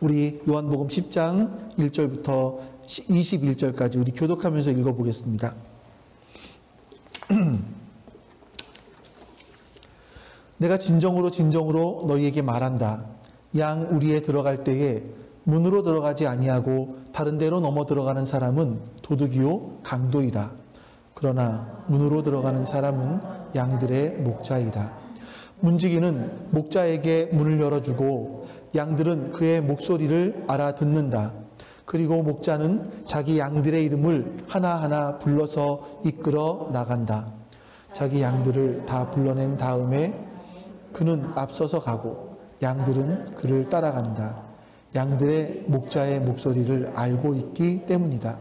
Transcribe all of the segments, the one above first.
우리 요한복음 10장 1절부터 21절까지 우리 교독하면서 읽어보겠습니다. 내가 진정으로 진정으로 너희에게 말한다. 양 우리에 들어갈 때에 문으로 들어가지 아니하고 다른 데로 넘어 들어가는 사람은 도둑이요 강도이다. 그러나 문으로 들어가는 사람은 양들의 목자이다. 문지기는 목자에게 문을 열어주고 양들은 그의 목소리를 알아듣는다. 그리고 목자는 자기 양들의 이름을 하나하나 불러서 이끌어 나간다. 자기 양들을 다 불러낸 다음에 그는 앞서서 가고 양들은 그를 따라간다. 양들의 목자의 목소리를 알고 있기 때문이다.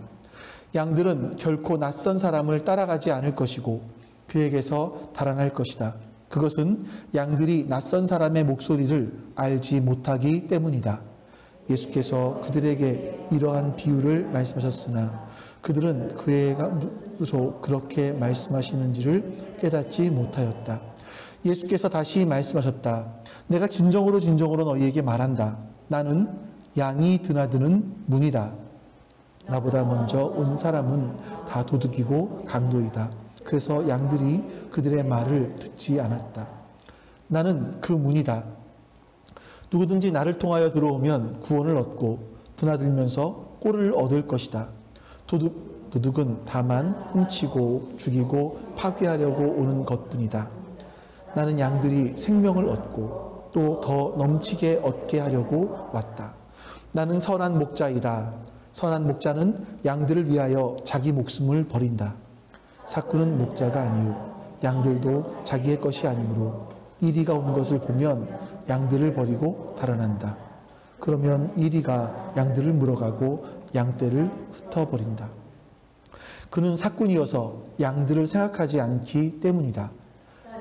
양들은 결코 낯선 사람을 따라가지 않을 것이고 그에게서 달아날 것이다. 그것은 양들이 낯선 사람의 목소리를 알지 못하기 때문이다. 예수께서 그들에게 이러한 비유를 말씀하셨으나 그들은 그에게로 그렇게 말씀하시는지를 깨닫지 못하였다. 예수께서 다시 말씀하셨다. 내가 진정으로 진정으로 너희에게 말한다. 나는 양이 드나드는 문이다. 나보다 먼저 온 사람은 다 도둑이고 강도이다. 그래서 양들이 그들의 말을 듣지 않았다. 나는 그 문이다. 누구든지 나를 통하여 들어오면 구원을 얻고 드나들면서 꼴을 얻을 것이다. 도둑은 다만 훔치고 죽이고 파괴하려고 오는 것뿐이다. 나는 양들이 생명을 얻고 또 더 넘치게 얻게 하려고 왔다. 나는 선한 목자이다. 선한 목자는 양들을 위하여 자기 목숨을 버린다. 삭구는 목자가 아니요 양들도 자기의 것이 아니므로 이리가 온 것을 보면 양들을 버리고 달아난다. 그러면 이리가 양들을 물어가고 양떼를 흩어버린다. 그는 삭군이어서 양들을 생각하지 않기 때문이다.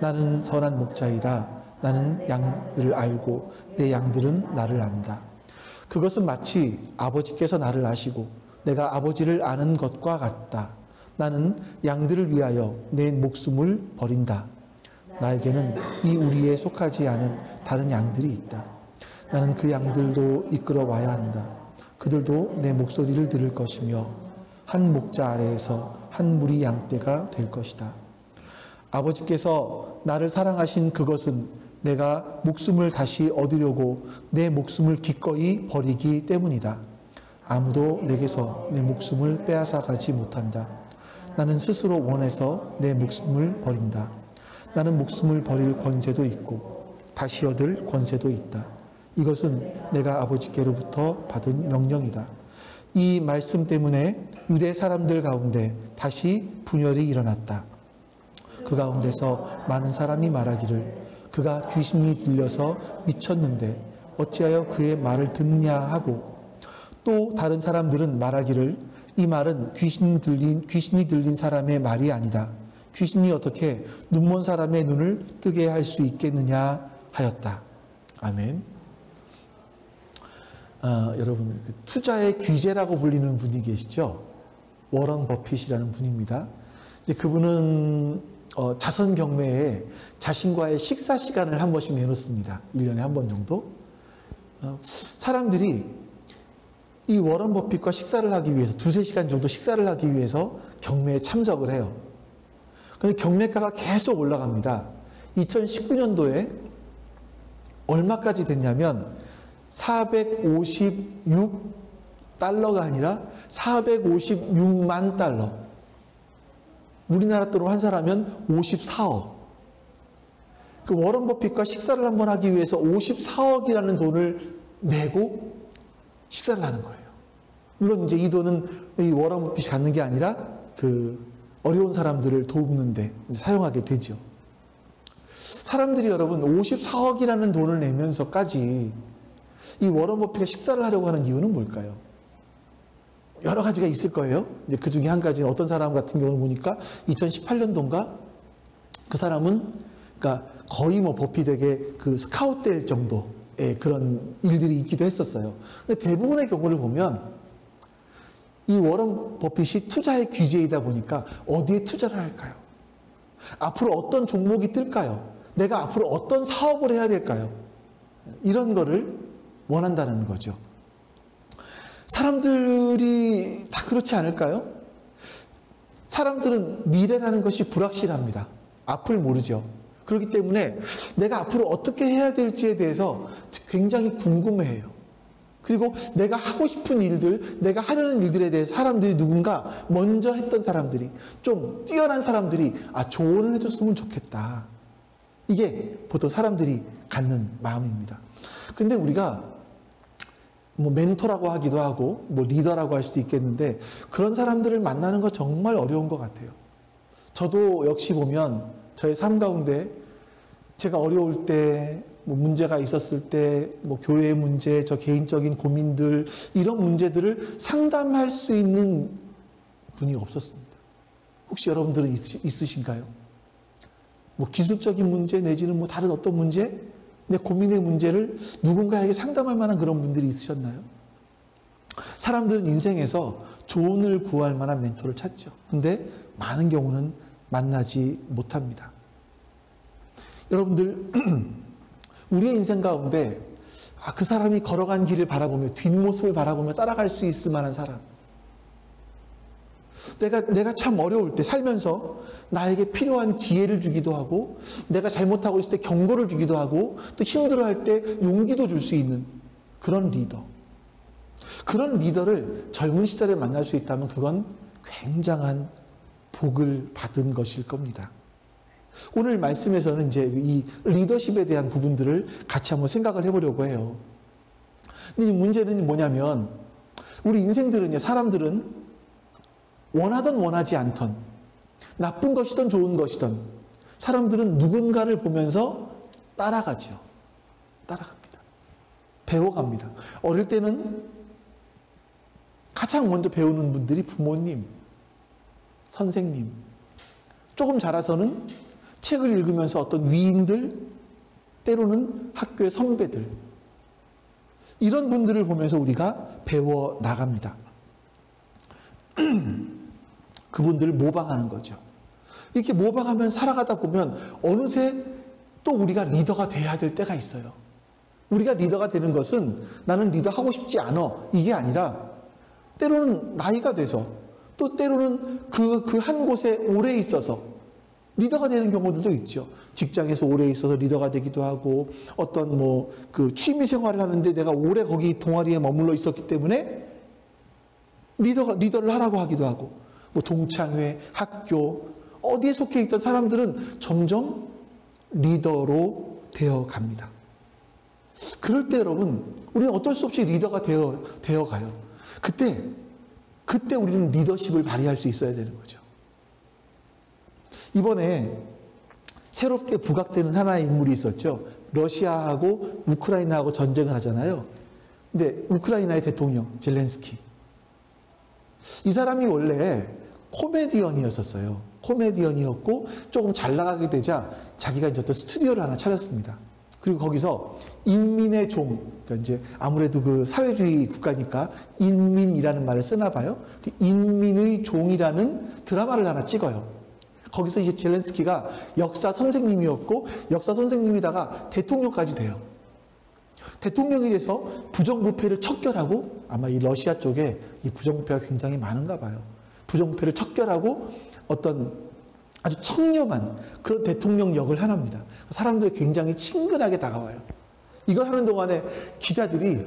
나는 선한 목자이다. 나는 양들을 알고 내 양들은 나를 안다. 그것은 마치 아버지께서 나를 아시고 내가 아버지를 아는 것과 같다. 나는 양들을 위하여 내 목숨을 버린다. 나에게는 이 우리에 속하지 않은 다른 양들이 있다. 나는 그 양들도 이끌어 와야 한다. 그들도 내 목소리를 들을 것이며 한 목자 아래에서 한 무리 양떼가 될 것이다. 아버지께서 나를 사랑하신 그것은 내가 목숨을 다시 얻으려고 내 목숨을 기꺼이 버리기 때문이다. 아무도 내게서 내 목숨을 빼앗아 가지 못한다. 나는 스스로 원해서 내 목숨을 버린다. 나는 목숨을 버릴 권세도 있고 다시 얻을 권세도 있다. 이것은 내가 아버지께로부터 받은 명령이다. 이 말씀 때문에 유대 사람들 가운데 다시 분열이 일어났다. 그 가운데서 많은 사람이 말하기를 그가 귀신이 들려서 미쳤는데 어찌하여 그의 말을 듣느냐 하고 또 다른 사람들은 말하기를 이 말은 귀신이 들린 사람의 말이 아니다. 귀신이 어떻게 눈먼 사람의 눈을 뜨게 할 수 있겠느냐 하였다. 아멘. 여러분 투자의 귀재라고 불리는 분이 계시죠? 워런 버핏이라는 분입니다. 이제 그분은 자선 경매에 자신과의 식사 시간을 한 번씩 내놓습니다. 1년에 한 번 정도. 사람들이 이 워런 버핏과 식사를 하기 위해서 2-3시간 정도 식사를 하기 위해서 경매에 참석을 해요. 그런데 경매가가 계속 올라갑니다. 2019년도에 얼마까지 됐냐면 456달러가 아니라 456만 달러. 우리나라 돈으로 환산하면 54억. 그 워런 버핏과 식사를 한번 하기 위해서 54억이라는 돈을 내고 식사를 하는 거예요. 물론 이제 이 돈은 이 워런 버핏이 갖는 게 아니라 그 어려운 사람들을 돕는데 사용하게 되죠. 사람들이 여러분 54억이라는 돈을 내면서까지 이 워런 버핏과 식사를 하려고 하는 이유는 뭘까요? 여러 가지가 있을 거예요. 이제 그 중에 한 가지는 어떤 사람 같은 경우는 보니까 2018년도인가 그 사람은 그러니까 거의 뭐 버핏에게 그 스카웃 될 정도의 그런 일들이 있기도 했었어요. 근데 대부분의 경우를 보면 이 워런 버핏이 투자의 귀재이다 보니까 어디에 투자를 할까요? 앞으로 어떤 종목이 뜰까요? 내가 앞으로 어떤 사업을 해야 될까요? 이런 거를 원한다는 거죠. 사람들이 다 그렇지 않을까요? 사람들은 미래라는 것이 불확실합니다. 앞을 모르죠. 그렇기 때문에 내가 앞으로 어떻게 해야 될지에 대해서 굉장히 궁금해해요. 그리고 내가 하고 싶은 일들, 내가 하려는 일들에 대해서 사람들이 누군가 먼저 했던 사람들이, 좀 뛰어난 사람들이 조언을 해줬으면 좋겠다. 이게 보통 사람들이 갖는 마음입니다. 근데 우리가 뭐 멘토라고 하기도 하고 뭐 리더라고 할 수도 있겠는데 그런 사람들을 만나는 거 정말 어려운 것 같아요. 저도 역시 보면 저의 삶 가운데 제가 어려울 때, 뭐 문제가 있었을 때, 뭐 교회의 문제, 저 개인적인 고민들, 이런 문제들을 상담할 수 있는 분이 없었습니다. 혹시 여러분들은 있으신가요? 뭐 기술적인 문제 내지는 뭐 다른 어떤 문제, 내 고민의 문제를 누군가에게 상담할 만한 그런 분들이 있으셨나요? 사람들은 인생에서 조언을 구할 만한 멘토를 찾죠. 근데 많은 경우는 만나지 못합니다. 여러분들, 우리의 인생 가운데 그 사람이 걸어간 길을 바라보며 뒷모습을 바라보며 따라갈 수 있을 만한 사람, 내가 참 어려울 때 살면서 나에게 필요한 지혜를 주기도 하고 내가 잘못하고 있을 때 경고를 주기도 하고 또 힘들어할 때 용기도 줄 수 있는 그런 리더, 그런 리더를 젊은 시절에 만날 수 있다면 그건 굉장한 복을 받은 것일 겁니다. 오늘 말씀에서는 이제 이 리더십에 대한 부분들을 같이 한번 생각을 해보려고 해요. 근데 문제는 뭐냐면 우리 인생들은요, 사람들은 원하든 원하지 않던, 나쁜 것이든 좋은 것이든 사람들은 누군가를 보면서 따라가죠. 따라갑니다. 배워갑니다. 어릴 때는 가장 먼저 배우는 분들이 부모님, 선생님, 조금 자라서는 책을 읽으면서 어떤 위인들, 때로는 학교의 선배들, 이런 분들을 보면서 우리가 배워 나갑니다. 그분들을 모방하는 거죠. 이렇게 모방하면 살아가다 보면 어느새 또 우리가 리더가 돼야 될 때가 있어요. 우리가 리더가 되는 것은 나는 리더 하고 싶지 않아, 이게 아니라 때로는 나이가 돼서 또 때로는 그 한 곳에 오래 있어서 리더가 되는 경우들도 있죠. 직장에서 오래 있어서 리더가 되기도 하고 어떤 뭐 그 취미 생활을 하는데 내가 오래 거기 동아리에 머물러 있었기 때문에 리더를 하라고 하기도 하고, 뭐 동창회, 학교, 어디에 속해 있던 사람들은 점점 리더로 되어 갑니다. 그럴 때 여러분, 우리는 어쩔 수 없이 리더가 되어 가요. 그때 우리는 리더십을 발휘할 수 있어야 되는 거죠. 이번에 새롭게 부각되는 하나의 인물이 있었죠. 러시아하고 우크라이나하고 전쟁을 하잖아요. 근데 우크라이나의 대통령 젤렌스키, 이 사람이 원래 코미디언이었어요. 코미디언이었고 조금 잘 나가게 되자 자기가 이제 어떤 스튜디오를 하나 차렸습니다. 그리고 거기서 인민의 종, 그러니까 이제 아무래도 그 사회주의 국가니까 인민이라는 말을 쓰나 봐요. 그 인민의 종이라는 드라마를 하나 찍어요. 거기서 이제 젤렌스키가 역사 선생님이었고 역사 선생님이다가 대통령까지 돼요. 대통령이 돼서 부정부패를 척결하고, 아마 이 러시아 쪽에 이 부정부패가 굉장히 많은가 봐요. 부정부패를 척결하고 어떤 아주 청렴한 그런 대통령 역을 하나입니다. 사람들이 굉장히 친근하게 다가와요. 이걸 하는 동안에 기자들이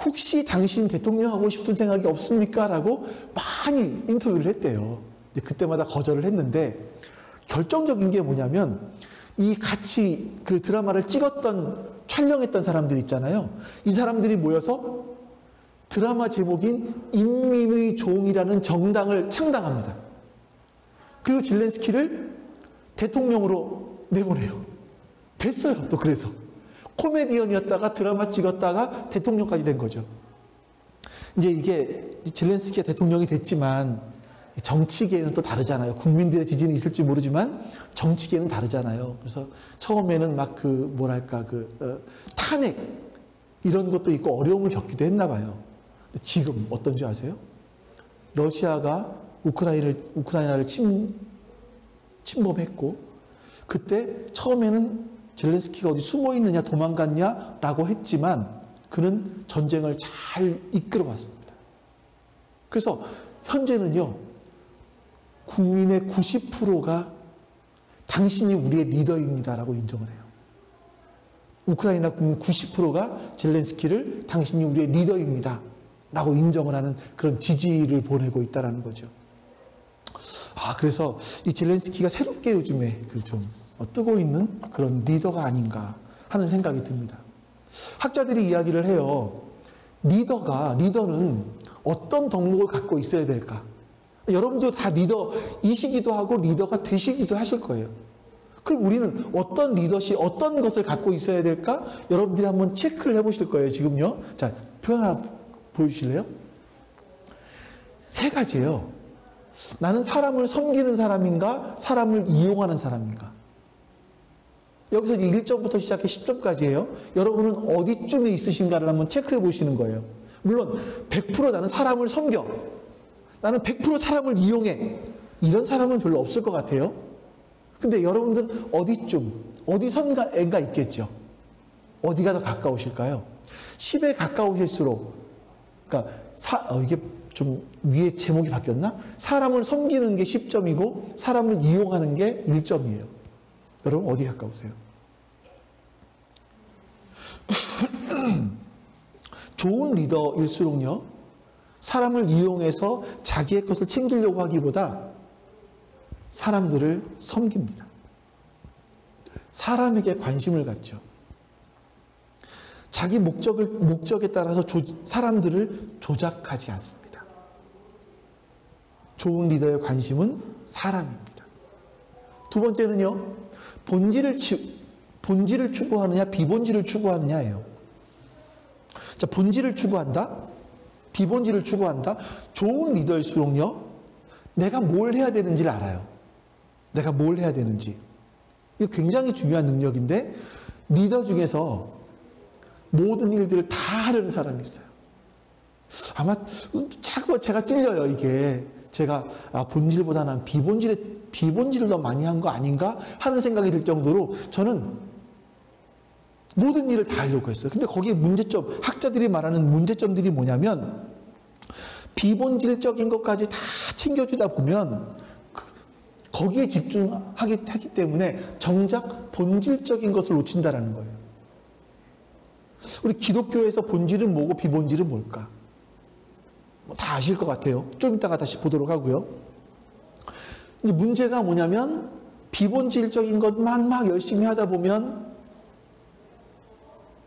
혹시 당신 대통령 하고 싶은 생각이 없습니까? 라고 많이 인터뷰를 했대요. 근데 그때마다 거절을 했는데, 결정적인 게 뭐냐면 이 같이 그 드라마를 촬영했던 사람들 있잖아요. 이 사람들이 모여서 드라마 제목인 인민의 종이라는 정당을 창당합니다. 그리고 젤렌스키를 대통령으로 내보내요. 됐어요. 또 그래서 코미디언이었다가 드라마 찍었다가 대통령까지 된 거죠. 이제 이게 젤렌스키가 대통령이 됐지만 정치계는 또 다르잖아요. 국민들의 지지는 있을지 모르지만 정치계는 다르잖아요. 그래서 처음에는 막 탄핵 이런 것도 있고 어려움을 겪기도 했나 봐요. 근데 지금 어떤 줄 아세요? 러시아가 우크라이나를 침범했고, 그때 처음에는 젤렌스키가 어디 숨어 있느냐, 도망갔냐라고 했지만 그는 전쟁을 잘 이끌어 왔습니다. 그래서 현재는요, 국민의 90%가 당신이 우리의 리더입니다라고 인정을 해요. 우크라이나 국민 90%가 젤렌스키를 당신이 우리의 리더입니다 라고 인정을 하는 그런 지지를 보내고 있다는 거죠. 그래서 이 젤렌스키가 새롭게 요즘에 좀 뜨고 있는 그런 리더가 아닌가 하는 생각이 듭니다. 학자들이 이야기를 해요. 리더는 어떤 덕목을 갖고 있어야 될까? 여러분도 다 리더이시기도 하고 리더가 되시기도 하실 거예요. 그럼 우리는 어떤 어떤 것을 갖고 있어야 될까? 여러분들이 한번 체크를 해보실 거예요, 지금요. 자, 표현 하나 보여주실래요? 3가지예요. 나는 사람을 섬기는 사람인가? 사람을 이용하는 사람인가? 여기서 1점부터 시작해 10점까지예요. 여러분은 어디쯤에 있으신가를 한번 체크해 보시는 거예요. 물론 100% 나는 사람을 섬겨. 나는 100% 사람을 이용해. 이런 사람은 별로 없을 것 같아요. 근데 여러분들은 어디선가 있겠죠. 어디가 더 가까우실까요? 10에 가까우실수록, 그러니까 이게 좀 위에 제목이 바뀌었나? 사람을 섬기는 게 10점이고 사람을 이용하는 게 1점이에요. 여러분 어디 가까우세요? 좋은 리더일수록요, 사람을 이용해서 자기의 것을 챙기려고 하기보다 사람들을 섬깁니다. 사람에게 관심을 갖죠. 자기 목적에 따라서 사람들을 조작하지 않습니다. 좋은 리더의 관심은 사람입니다. 2번째는요, 본질을 추구하느냐, 비본질을 추구하느냐예요. 자, 본질을 추구한다, 비본질을 추구한다. 좋은 리더일수록요, 내가 뭘 해야 되는지를 알아요. 내가 뭘 해야 되는지. 이거 굉장히 중요한 능력인데, 리더 중에서 모든 일들을 다 하려는 사람이 있어요. 아마 자꾸 제가 찔려요, 이게. 제가 본질보다 난 비본질을 더 많이 한 거 아닌가 하는 생각이 들 정도로 저는 모든 일을 다 하려고 했어요. 근데 거기에 문제점, 학자들이 말하는 문제점들이 뭐냐면, 비본질적인 것까지 다 챙겨주다 보면 거기에 집중하기 때문에 정작 본질적인 것을 놓친다라는 거예요. 우리 기독교에서 본질은 뭐고 비본질은 뭘까? 다 아실 것 같아요. 좀 이따가 다시 보도록 하고요. 근데 문제가 뭐냐면, 비본질적인 것만 막 열심히 하다 보면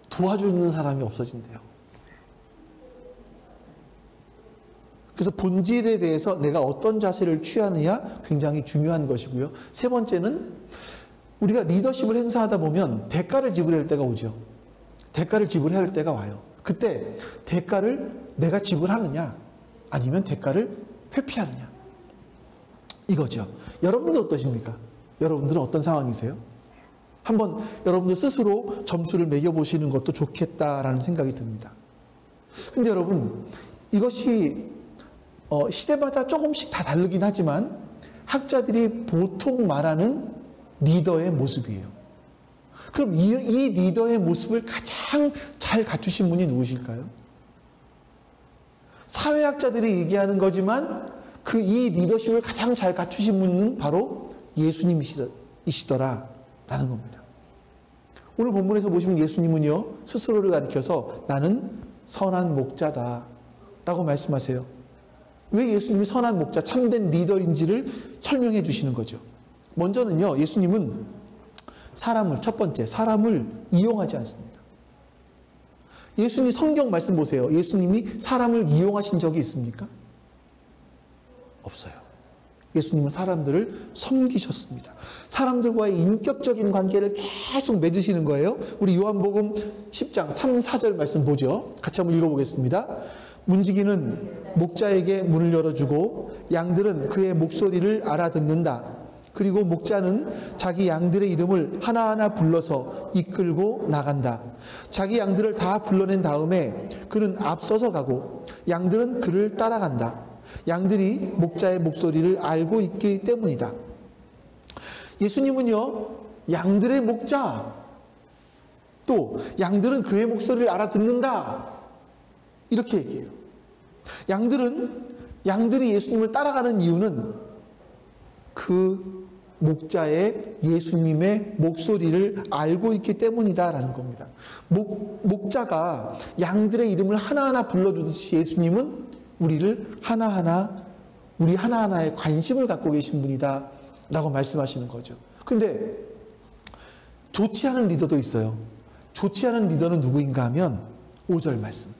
도와주는 사람이 없어진대요. 그래서 본질에 대해서 내가 어떤 자세를 취하느냐 굉장히 중요한 것이고요. 3번째는 우리가 리더십을 행사하다 보면 대가를 지불해야 할 때가 오죠. 대가를 지불해야 할 때가 와요. 그때 대가를 내가 지불하느냐 아니면 대가를 회피하느냐, 이거죠. 여러분들 어떠십니까? 여러분들은 어떤 상황이세요? 한번 여러분들 스스로 점수를 매겨보시는 것도 좋겠다라는 생각이 듭니다. 근데 여러분, 이것이 시대마다 조금씩 다 다르긴 하지만 학자들이 보통 말하는 리더의 모습이에요. 그럼 이 리더의 모습을 가장 잘 갖추신 분이 누구실까요? 사회학자들이 얘기하는 거지만 이 리더십을 가장 잘 갖추신 분은 바로 예수님이시더라라는 겁니다. 오늘 본문에서 보시면 예수님은요, 스스로를 가리켜서 나는 선한 목자다 라고 말씀하세요. 왜 예수님이 선한 목자, 참된 리더인지를 설명해 주시는 거죠. 먼저는요, 예수님은 첫 번째, 사람을 이용하지 않습니다. 예수님 성경 말씀 보세요. 예수님이 사람을 이용하신 적이 있습니까? 없어요. 예수님은 사람들을 섬기셨습니다. 사람들과의 인격적인 관계를 계속 맺으시는 거예요. 우리 요한복음 10장 3, 4절 말씀 보죠. 같이 한번 읽어보겠습니다. 문지기는 목자에게 문을 열어주고 양들은 그의 목소리를 알아듣는다. 그리고 목자는 자기 양들의 이름을 하나하나 불러서 이끌고 나간다. 자기 양들을 다 불러낸 다음에 그는 앞서서 가고 양들은 그를 따라간다. 양들이 목자의 목소리를 알고 있기 때문이다. 예수님은요, 양들의 목자, 또 양들은 그의 목소리를 알아듣는다, 이렇게 얘기해요. 양들은 양들이 예수님을 따라가는 이유는 그 목자의 예수님의 목소리를 알고 있기 때문이다라는 겁니다. 목자가 양들의 이름을 하나하나 불러주듯이 예수님은 우리를 우리 하나하나에 관심을 갖고 계신 분이다 라고 말씀하시는 거죠. 근데 좋지 않은 리더도 있어요. 좋지 않은 리더는 누구인가 하면 5절 말씀.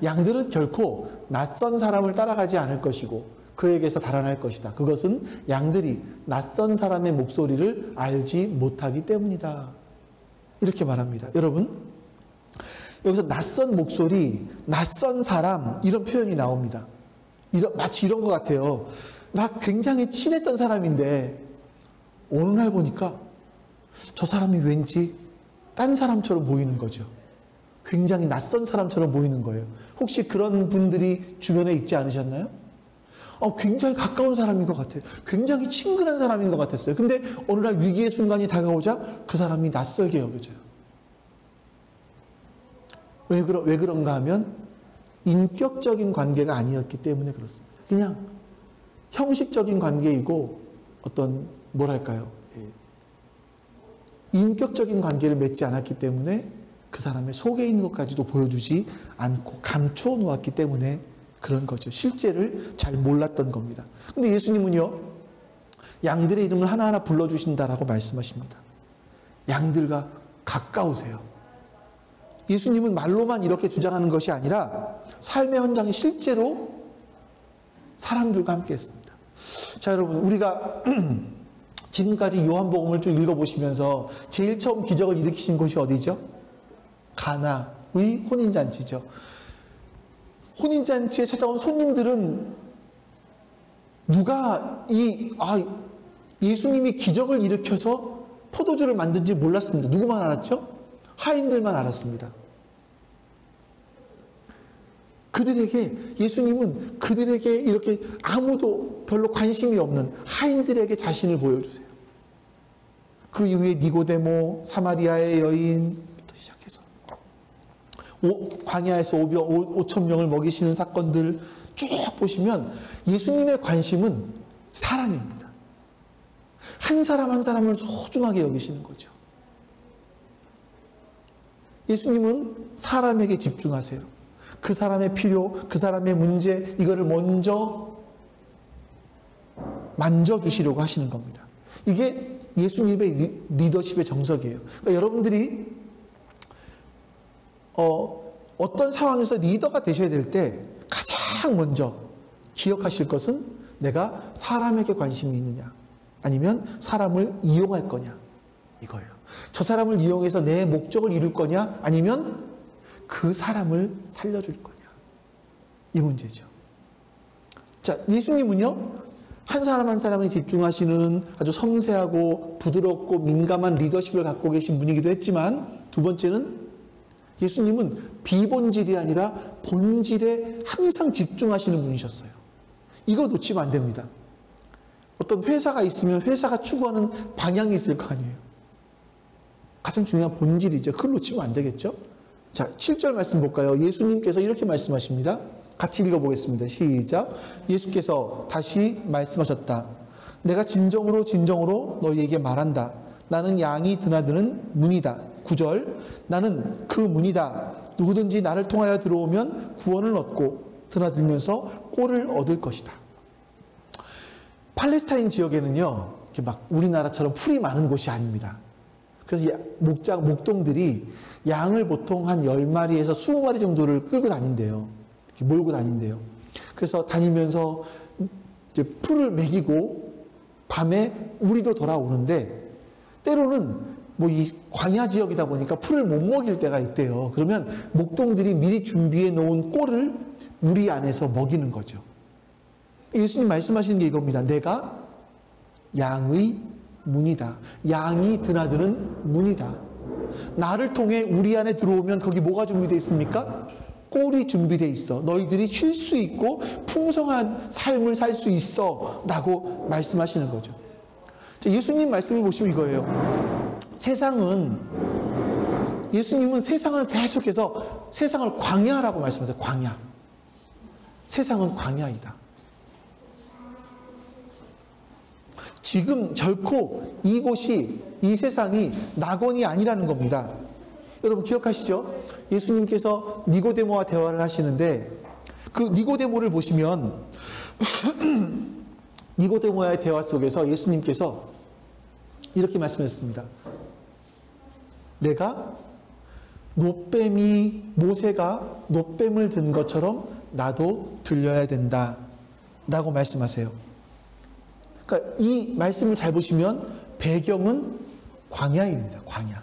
양들은 결코 낯선 사람을 따라가지 않을 것이고 그에게서 달아날 것이다. 그것은 양들이 낯선 사람의 목소리를 알지 못하기 때문이다. 이렇게 말합니다. 여러분, 여기서 낯선 목소리, 낯선 사람 이런 표현이 나옵니다. 마치 이런 것 같아요. 나 굉장히 친했던 사람인데 어느 날 보니까 저 사람이 왠지 딴 사람처럼 보이는 거죠. 굉장히 낯선 사람처럼 보이는 거예요. 혹시 그런 분들이 주변에 있지 않으셨나요? 굉장히 가까운 사람인 것 같아요. 굉장히 친근한 사람인 것 같았어요. 근데 어느 날 위기의 순간이 다가오자 그 사람이 낯설게 여겨져요. 왜 그런가 하면 인격적인 관계가 아니었기 때문에 그렇습니다. 그냥 형식적인 관계이고 어떤 뭐랄까요? 인격적인 관계를 맺지 않았기 때문에 그 사람의 속에 있는 것까지도 보여주지 않고 감추어 놓았기 때문에 그런 거죠. 실제를 잘 몰랐던 겁니다. 근데 예수님은요, 양들의 이름을 하나하나 불러주신다라고 말씀하십니다. 양들과 가까우세요. 예수님은 말로만 이렇게 주장하는 것이 아니라 삶의 현장에 실제로 사람들과 함께 했습니다. 자, 여러분, 우리가 지금까지 요한복음을 쭉 읽어보시면서 제일 처음 기적을 일으키신 곳이 어디죠? 가나의 혼인잔치죠. 혼인잔치에 찾아온 손님들은 누가 예수님이 기적을 일으켜서 포도주를 만든지 몰랐습니다. 누구만 알았죠? 하인들만 알았습니다. 예수님은 그들에게 이렇게 아무도 별로 관심이 없는 하인들에게 자신을 보여주세요. 그 이후에 니고데모, 사마리아의 여인부터 시작해서 광야에서 5천 명을 먹이시는 사건들 쭉 보시면 예수님의 관심은 사람입니다. 한 사람 한 사람을 소중하게 여기시는 거죠. 예수님은 사람에게 집중하세요. 그 사람의 필요, 그 사람의 문제, 이거를 먼저 만져주시려고 하시는 겁니다. 이게 예수님의 리더십의 정석이에요. 그러니까 여러분들이 어떤 상황에서 리더가 되셔야 될 때 가장 먼저 기억하실 것은 내가 사람에게 관심이 있느냐, 아니면 사람을 이용할 거냐, 이거예요. 저 사람을 이용해서 내 목적을 이룰 거냐, 아니면 그 사람을 살려줄 거냐, 이 문제죠. 자, 예수님은요, 한 사람 한 사람에 집중하시는 아주 섬세하고 부드럽고 민감한 리더십을 갖고 계신 분이기도 했지만, 두 번째는 예수님은 비본질이 아니라 본질에 항상 집중하시는 분이셨어요. 이거 놓치면 안 됩니다. 어떤 회사가 있으면 회사가 추구하는 방향이 있을 거 아니에요. 가장 중요한 본질이죠. 그걸 놓치면 안 되겠죠? 자, 7절 말씀 볼까요? 예수님께서 이렇게 말씀하십니다. 같이 읽어보겠습니다. 시작. 예수께서 다시 말씀하셨다. 내가 진정으로 진정으로 너희에게 말한다. 나는 양이 드나드는 문이다. 9절. 나는 그 문이다. 누구든지 나를 통하여 들어오면 구원을 얻고 드나들면서 꼴을 얻을 것이다. 팔레스타인 지역에는요, 이렇게 막 우리나라처럼 풀이 많은 곳이 아닙니다. 그래서 목동들이 양을 보통 한 10마리에서 20마리 정도를 끌고 다닌대요. 이렇게 몰고 다닌대요. 그래서 다니면서 이제 풀을 먹이고 밤에 우리도 돌아오는데, 때로는 이 광야 지역이다 보니까 풀을 못 먹일 때가 있대요. 그러면 목동들이 미리 준비해 놓은 꼴을 우리 안에서 먹이는 거죠. 예수님 말씀하시는 게 이겁니다. 내가 양의 문이다. 양이 드나드는 문이다. 나를 통해 우리 안에 들어오면 거기 뭐가 준비되어 있습니까? 꼴이 준비되어 있어. 너희들이 쉴 수 있고 풍성한 삶을 살 수 있어 라고 말씀하시는 거죠. 예수님 말씀을 보시면 이거예요. 예수님은 세상을 계속해서 세상을 광야라고 말씀하세요. 광야. 세상은 광야이다. 지금 결코 이곳이, 이 세상이 낙원이 아니라는 겁니다. 여러분 기억하시죠? 예수님께서 니고데모와 대화를 하시는데 그 니고데모를 보시면 니고데모와의 대화 속에서 예수님께서 이렇게 말씀했습니다. 내가 모세가 놋뱀을 든 것처럼 나도 들려야 된다 라고 말씀하세요. 그러니까 이 말씀을 잘 보시면 배경은 광야입니다. 광야.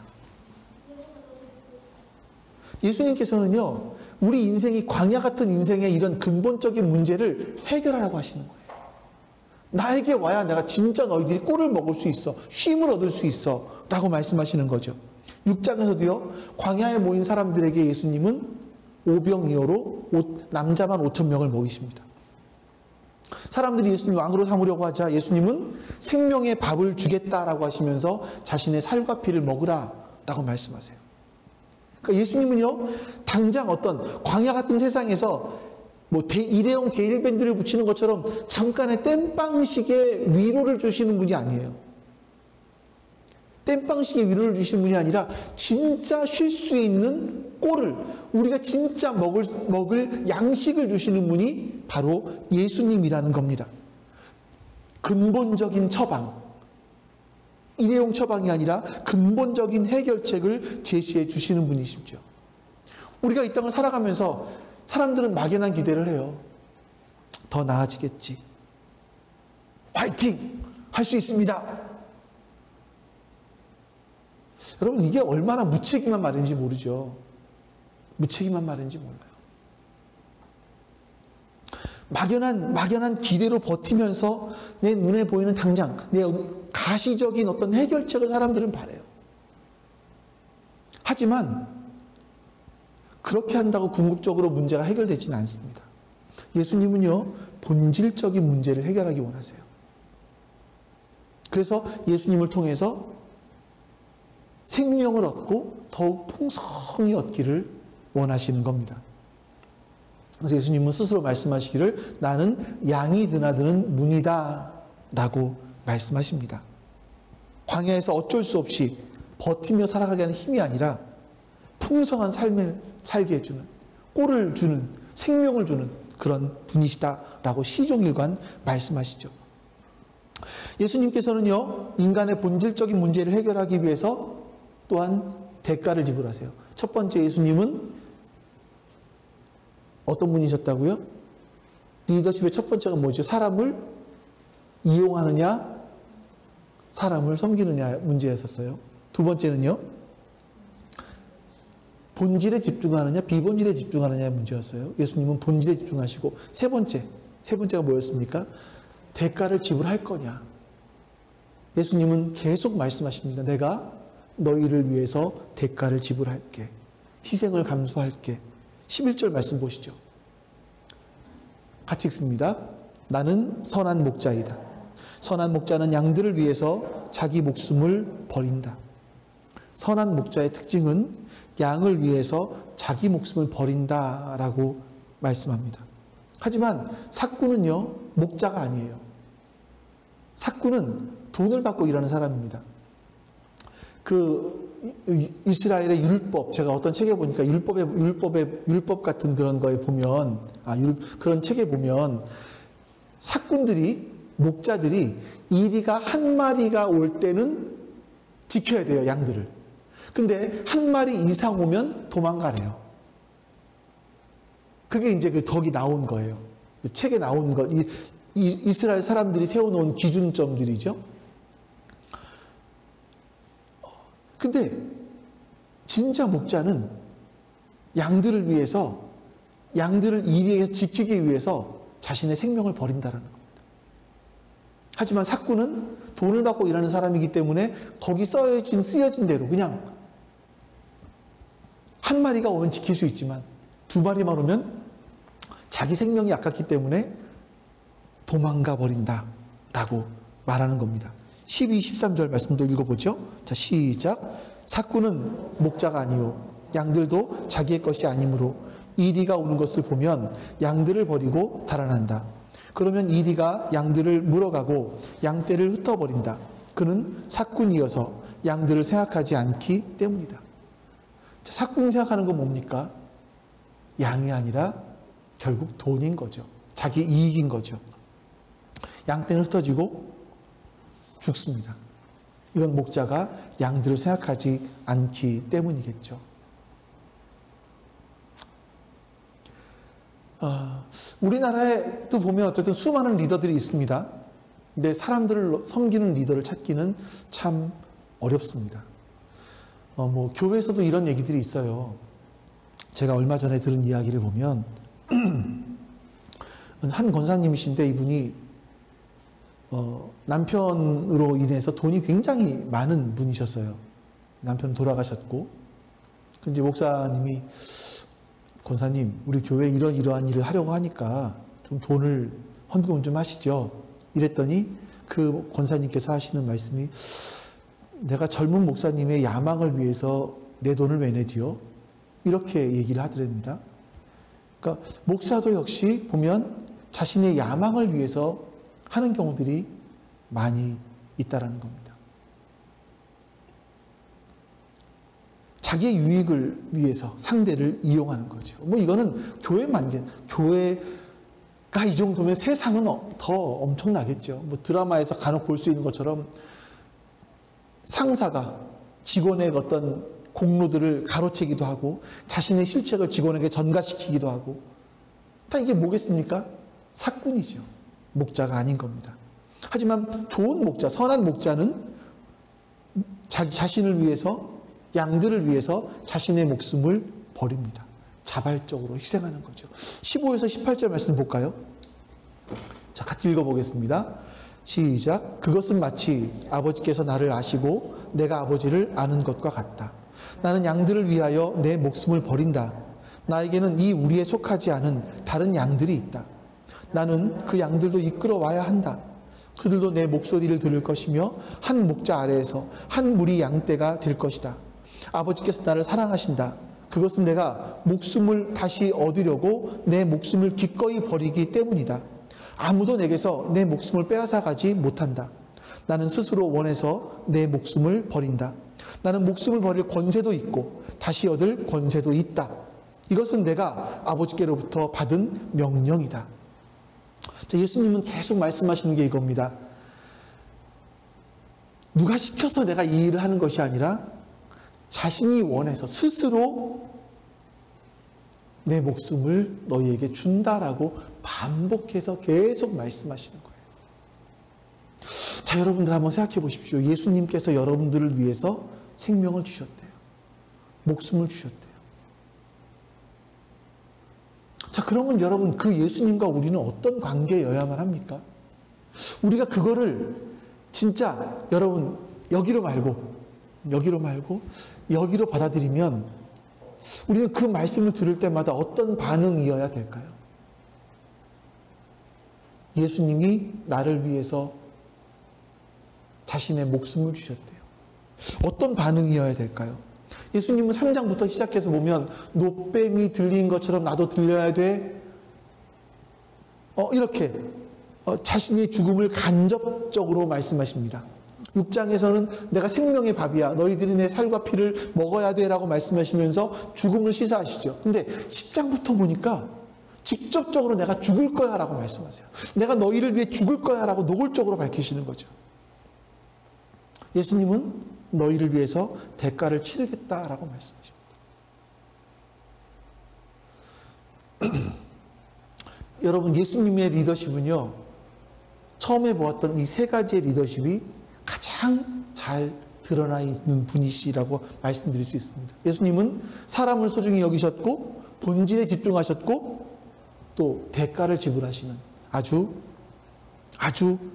예수님께서는요, 우리 인생이 광야 같은 인생의 이런 근본적인 문제를 해결하라고 하시는 거예요. 나에게 와야 내가 진짜 너희들이 꼴을 먹을 수 있어, 쉼을 얻을 수 있어 라고 말씀하시는 거죠. 6장에서도요, 광야에 모인 사람들에게 예수님은 오병이어로 남자만 5,000명을 먹이십니다. 사람들이 예수님 왕으로 삼으려고 하자 예수님은 생명의 밥을 주겠다라고 하시면서 자신의 살과 피를 먹으라 라고 말씀하세요. 그러니까 예수님은요, 당장 어떤 광야 같은 세상에서 뭐 일회용 데일밴드를 붙이는 것처럼 잠깐의 땜빵식의 위로를 주시는 분이 아니에요. 땜빵식의 위로를 주시는 분이 아니라 진짜 쉴 수 있는 꼴을, 우리가 진짜 먹을 양식을 주시는 분이 바로 예수님이라는 겁니다. 근본적인 처방, 일회용 처방이 아니라 근본적인 해결책을 제시해 주시는 분이시죠. 우리가 이 땅을 살아가면서 사람들은 막연한 기대를 해요. 더 나아지겠지. 화이팅! 할 수 있습니다. 여러분, 이게 얼마나 무책임한 말인지 모르죠. 무책임한 말인지 몰라요. 막연한 기대로 버티면서 내 눈에 보이는 당장, 내 가시적인 어떤 해결책을 사람들은 바래요. 하지만 그렇게 한다고 궁극적으로 문제가 해결되지는 않습니다. 예수님은요, 본질적인 문제를 해결하기 원하세요. 그래서 예수님을 통해서 생명을 얻고 더욱 풍성히 얻기를 원하시는 겁니다. 그래서 예수님은 스스로 말씀하시기를 나는 양이 드나드는 문이다 라고 말씀하십니다. 광야에서 어쩔 수 없이 버티며 살아가게 하는 힘이 아니라 풍성한 삶을 살게 해주는, 꼴을 주는, 생명을 주는 그런 분이시다라고 시종일관 말씀하시죠. 예수님께서는요, 인간의 본질적인 문제를 해결하기 위해서 또한 대가를 지불하세요. 첫 번째, 예수님은 어떤 분이셨다고요? 리더십의 첫 번째가 뭐죠? 사람을 이용하느냐, 사람을 섬기느냐 문제였었어요. 두 번째는요, 본질에 집중하느냐, 비본질에 집중하느냐의 문제였어요. 예수님은 본질에 집중하시고, 세 번째가 뭐였습니까? 대가를 지불할 거냐. 예수님은 계속 말씀하십니다. 내가 너희를 위해서 대가를 지불할게. 희생을 감수할게. 11절 말씀 보시죠. 같이 읽습니다. 나는 선한 목자이다. 선한 목자는 양들을 위해서 자기 목숨을 버린다. 선한 목자의 특징은 양을 위해서 자기 목숨을 버린다라고 말씀합니다. 하지만 삭구는요, 목자가 아니에요. 삭구는 돈을 받고 일하는 사람입니다. 그 이스라엘의 율법, 제가 어떤 책에 보니까 율법 같은 그런 거에 보면, 그런 책에 보면 삭군들이, 목자들이 이리가 한 마리가 올 때는 지켜야 돼요, 양들을. 근데 한 마리 이상 오면 도망가래요. 그게 이제 그 덕이 나온 거예요. 그 책에 나온 거, 이스라엘 사람들이 세워놓은 기준점들이죠. 근데 진짜 목자는 양들을 위해서, 양들을 이리에서 지키기 위해서 자신의 생명을 버린다는 겁니다. 하지만 삭구는 돈을 받고 일하는 사람이기 때문에 거기 쓰여진 대로 그냥 한 마리가 오면 지킬 수 있지만 두 마리만 오면 자기 생명이 아깝기 때문에 도망가 버린다라고 말하는 겁니다. 12, 13절 말씀도 읽어보죠. 자, 시작. 삭구는 목자가 아니요 양들도 자기의 것이 아니므로 이리가 오는 것을 보면 양들을 버리고 달아난다. 그러면 이리가 양들을 물어가고 양떼를 흩어버린다. 그는 삭군이어서 양들을 생각하지 않기 때문이다. 자, 삭군이 생각하는 건 뭡니까? 양이 아니라 결국 돈인 거죠. 자기 이익인 거죠. 양떼는 흩어지고 죽습니다. 이건 목자가 양들을 생각하지 않기 때문이겠죠. 우리나라에도 보면 어쨌든 수많은 리더들이 있습니다. 근데 사람들을 섬기는 리더를 찾기는 참 어렵습니다. 교회에서도 이런 얘기들이 있어요. 제가 얼마 전에 들은 이야기를 보면 한 권사님이신데 이분이 남편으로 인해서 돈이 굉장히 많은 분이셨어요. 남편 돌아가셨고, 근데 목사님이 권사님, 우리 교회 이러한 일을 하려고 하니까 좀 돈을 헌금 좀 하시죠. 이랬더니 그 권사님께서 하시는 말씀이 내가 젊은 목사님의 야망을 위해서 내 돈을 왜 내지요? 이렇게 얘기를 하더랍니다. 그러니까 목사도 역시 보면 자신의 야망을 위해서 하는 경우들이 많이 있다라는 겁니다. 자기의 유익을 위해서 상대를 이용하는 거죠. 이거는 교회가 이 정도면 세상은 더 엄청나겠죠. 드라마에서 간혹 볼 수 있는 것처럼 상사가 직원의 어떤 공로들을 가로채기도 하고 자신의 실책을 직원에게 전가시키기도 하고, 다 이게 뭐겠습니까? 삭군이죠. 목자가 아닌 겁니다. 하지만 좋은 목자, 선한 목자는 자신을 위해서, 양들을 위해서 자신의 목숨을 버립니다. 자발적으로 희생하는 거죠. 15에서 18절 말씀 볼까요? 자, 같이 읽어보겠습니다. 시작. 그것은 마치 아버지께서 나를 아시고 내가 아버지를 아는 것과 같다. 나는 양들을 위하여 내 목숨을 버린다. 나에게는 이 우리에 속하지 않은 다른 양들이 있다. 나는 그 양들도 이끌어와야 한다. 그들도 내 목소리를 들을 것이며 한 목자 아래에서 한 무리 양떼가 될 것이다. 아버지께서 나를 사랑하신다. 그것은 내가 목숨을 다시 얻으려고 내 목숨을 기꺼이 버리기 때문이다. 아무도 내게서 내 목숨을 빼앗아가지 못한다. 나는 스스로 원해서 내 목숨을 버린다. 나는 목숨을 버릴 권세도 있고 다시 얻을 권세도 있다. 이것은 내가 아버지께로부터 받은 명령이다. 자, 예수님은 계속 말씀하시는 게 이겁니다. 누가 시켜서 내가 이 일을 하는 것이 아니라 자신이 원해서 스스로 내 목숨을 너희에게 준다라고 반복해서 계속 말씀하시는 거예요. 자, 여러분들 한번 생각해 보십시오. 예수님께서 여러분들을 위해서 생명을 주셨대요. 목숨을 주셨대요. 자, 그러면 여러분, 그 예수님과 우리는 어떤 관계여야만 합니까? 우리가 그거를 진짜 여러분 여기로 말고 여기로 받아들이면 우리는 그 말씀을 들을 때마다 어떤 반응이어야 될까요? 예수님이 나를 위해서 자신의 목숨을 주셨대요. 어떤 반응이어야 될까요? 예수님은 3장부터 시작해서 보면 노뱀이 들린 것처럼 나도 들려야 돼. 이렇게 자신의 죽음을 간접적으로 말씀하십니다. 6장에서는 내가 생명의 밥이야. 너희들이 내 살과 피를 먹어야 돼 라고 말씀하시면서 죽음을 시사하시죠. 근데 10장부터 보니까 직접적으로 내가 죽을 거야 라고 말씀하세요. 내가 너희를 위해 죽을 거야 라고 노골적으로 밝히시는 거죠. 예수님은 너희를 위해서 대가를 치르겠다라고 말씀하십니다. 여러분, 예수님의 리더십은요, 처음에 보았던 이 세 가지의 리더십이 가장 잘 드러나 있는 분이시라고 말씀드릴 수 있습니다. 예수님은 사람을 소중히 여기셨고 본질에 집중하셨고 또 대가를 지불하시는 아주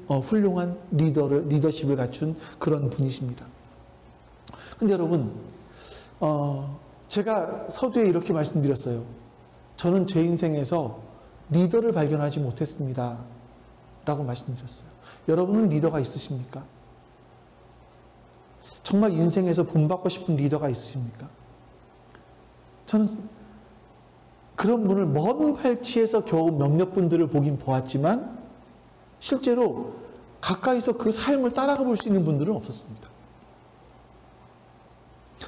훌륭한 리더십을 갖춘 그런 분이십니다. 근데 여러분, 제가 서두에 이렇게 말씀드렸어요. 저는 제 인생에서 리더를 발견하지 못했습니다 라고 말씀드렸어요. 여러분은 리더가 있으십니까? 정말 인생에서 본받고 싶은 리더가 있으십니까? 저는 그런 분을 먼 발치에서 겨우 몇몇 분들을 보긴 보았지만 실제로 가까이서 그 삶을 따라가 볼 수 있는 분들은 없었습니다.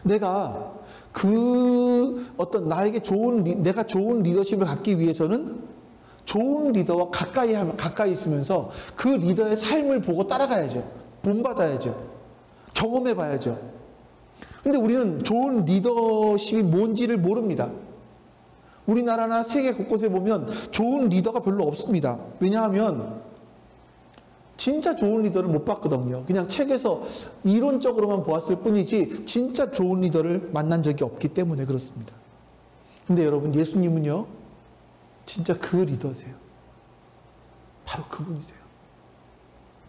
내가 내가 좋은 리더십을 갖기 위해서는 좋은 리더와 가까이 있으면서 그 리더의 삶을 보고 따라가야죠. 본받아야죠. 경험해 봐야죠. 근데 우리는 좋은 리더십이 뭔지를 모릅니다. 우리나라나 세계 곳곳에 보면 좋은 리더가 별로 없습니다. 왜냐하면 진짜 좋은 리더를 못 봤거든요. 그냥 책에서 이론적으로만 보았을 뿐이지 진짜 좋은 리더를 만난 적이 없기 때문에 그렇습니다. 근데 여러분, 예수님은요, 진짜 그 리더세요. 바로 그분이세요.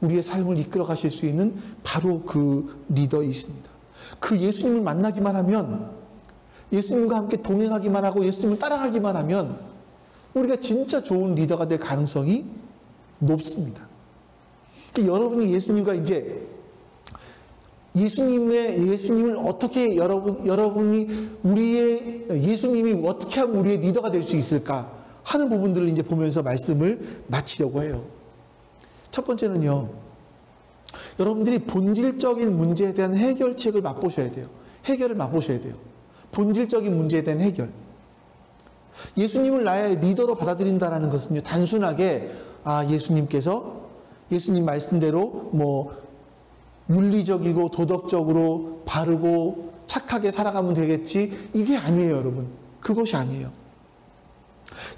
우리의 삶을 이끌어 가실 수 있는 바로 그 리더이십니다. 그 예수님을 만나기만 하면, 예수님과 함께 동행하기만 하고 예수님을 따라가기만 하면 우리가 진짜 좋은 리더가 될 가능성이 높습니다. 여러분이 예수님과 이제 예수님을 어떻게 예수님이 어떻게 하면 우리의 리더가 될 수 있을까 하는 부분들을 이제 보면서 말씀을 마치려고 해요. 첫 번째는요, 여러분들이 본질적인 문제에 대한 해결책을 맛보셔야 돼요. 해결을 맛보셔야 돼요. 본질적인 문제에 대한 해결. 예수님을 나의 리더로 받아들인다는 것은요, 단순하게 예수님 말씀대로 윤리적이고 도덕적으로 바르고 착하게 살아가면 되겠지, 이게 아니에요, 여러분. 그것이 아니에요.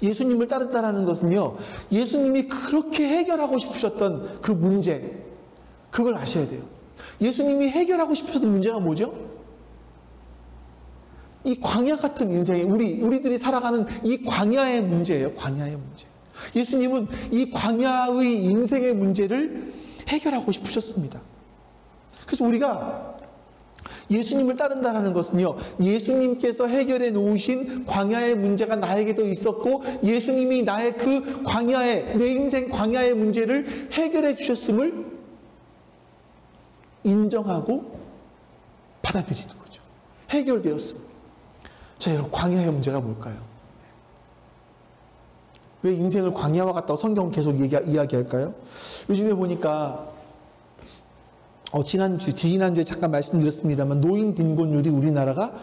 예수님을 따른다는 것은요, 예수님이 그렇게 해결하고 싶으셨던 그 문제, 그걸 아셔야 돼요. 예수님이 해결하고 싶으셨던 문제가 뭐죠? 이 광야 같은 인생에 우리들이 살아가는 이 광야의 문제예요. 광야의 문제. 예수님은 이 광야의 인생의 문제를 해결하고 싶으셨습니다. 그래서 우리가 예수님을 따른다는 것은요, 예수님께서 해결해 놓으신 광야의 문제가 나에게도 있었고 예수님이 나의 그 내 인생 광야의 문제를 해결해 주셨음을 인정하고 받아들이는 거죠. 해결되었습니다. 자, 여러분, 광야의 문제가 뭘까요? 왜 인생을 광야와 같다고 성경은 계속 이야기할까요? 요즘에 보니까 지난주에 잠깐 말씀드렸습니다만 노인 빈곤율이 우리나라가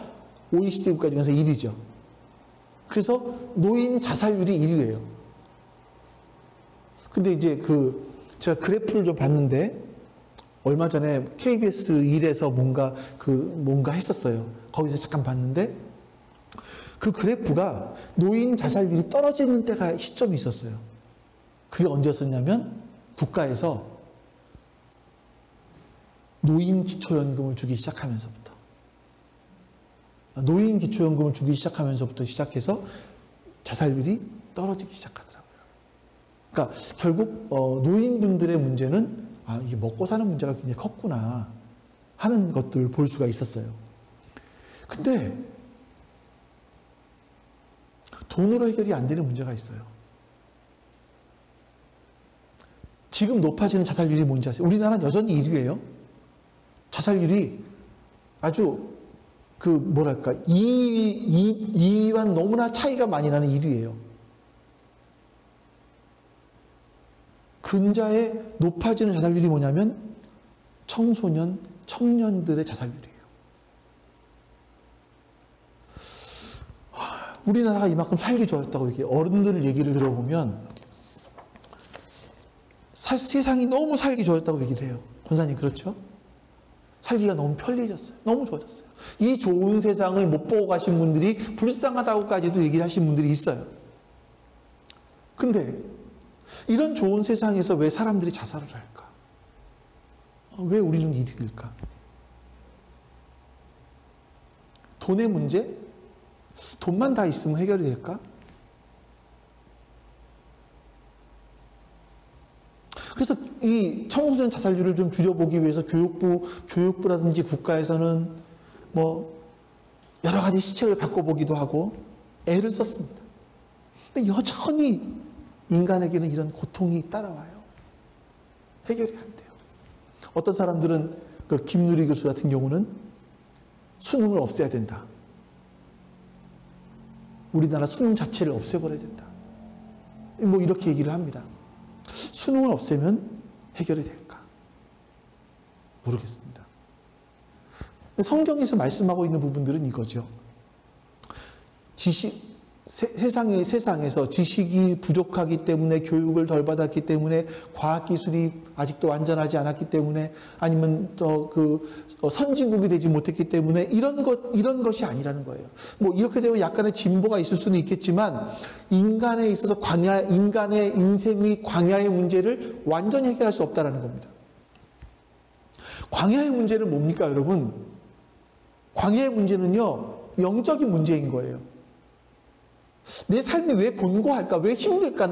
OECD 국가 중에서 1위죠. 그래서 노인 자살률이 1위예요. 근데 이제 제가 그래프를 좀 봤는데 얼마 전에 KBS 1에서 뭔가 했었어요. 거기서 잠깐 봤는데 그 그래프가 노인 자살률이 떨어지는 시점이 있었어요. 그게 언제였었냐면 국가에서 노인 기초연금을 주기 시작하면서부터. 노인 기초연금을 주기 시작하면서부터 시작해서 자살률이 떨어지기 시작하더라고요. 그러니까 결국 노인분들의 문제는 이게 먹고 사는 문제가 굉장히 컸구나 하는 것들을 볼 수가 있었어요. 근데 돈으로 해결이 안 되는 문제가 있어요. 지금 높아지는 자살률이 뭔지 아세요? 우리나라는 여전히 1위예요. 자살률이 아주 2위와 너무나 차이가 많이 나는 1위예요. 근자에 높아지는 자살률이 뭐냐면 청년들의 자살률이에요. 우리나라가 이만큼 살기 좋았다고 이렇게 어른들 얘기를 들어보면 세상이 너무 살기 좋았다고 얘기를 해요. 권사님, 그렇죠? 살기가 너무 편리해졌어요. 너무 좋아졌어요. 이 좋은 세상을 못 보고 가신 분들이 불쌍하다고까지도 얘기를 하신 분들이 있어요. 근데 이런 좋은 세상에서 왜 사람들이 자살을 할까? 왜 우리는 이득일까? 돈의 문제? 돈만 다 있으면 해결이 될까? 그래서 이 청소년 자살률을 좀 줄여보기 위해서 교육부라든지 국가에서는 여러 가지 시책을 바꿔보기도 하고 애를 썼습니다. 근데 여전히 인간에게는 이런 고통이 따라와요. 해결이 안 돼요. 어떤 사람들은 김누리 교수 같은 경우는 수능을 없애야 된다. 우리나라 수능 자체를 없애버려야 된다. 뭐 이렇게 얘기를 합니다. 수능을 없애면 해결이 될까? 모르겠습니다. 성경에서 말씀하고 있는 부분들은 이거죠. 세상에서 지식이 부족하기 때문에, 교육을 덜 받았기 때문에, 과학기술이 아직도 완전하지 않았기 때문에, 아니면 선진국이 되지 못했기 때문에 이런 것이 아니라는 거예요. 뭐 이렇게 되면 약간의 진보가 있을 수는 있겠지만, 인간에 있어서 인간의 인생의 광야의 문제를 완전히 해결할 수 없다는 겁니다. 광야의 문제는 뭡니까, 여러분? 광야의 문제는요, 영적인 문제인 거예요. 내 삶이 왜 곤고할까? 왜 힘들까?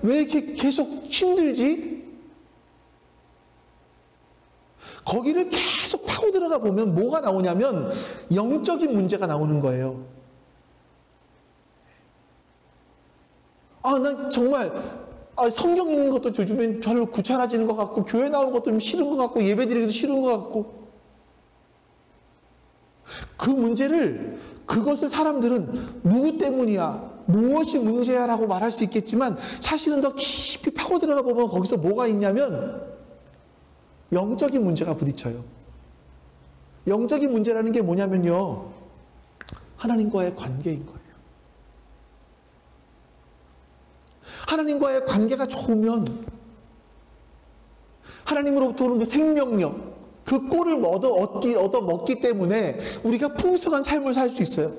왜 이렇게 계속 힘들지? 거기를 계속 파고 들어가 보면 뭐가 나오냐면 영적인 문제가 나오는 거예요. 난 정말 성경 읽는 것도 요즘엔 별로 귀찮아지는 것 같고, 교회 나오는 것도 좀 싫은 것 같고, 예배 드리기도 싫은 것 같고, 그것을 사람들은 누구 때문이야, 무엇이 문제야 라고 말할 수 있겠지만, 사실은 더 깊이 파고 들어가 보면 거기서 뭐가 있냐면 영적인 문제가 부딪혀요. 영적인 문제라는 게 뭐냐면요, 하나님과의 관계인 거예요. 하나님과의 관계가 좋으면 하나님으로부터 오는 그 생명력, 그 꼴을 얻어 먹기 때문에 우리가 풍성한 삶을 살 수 있어요.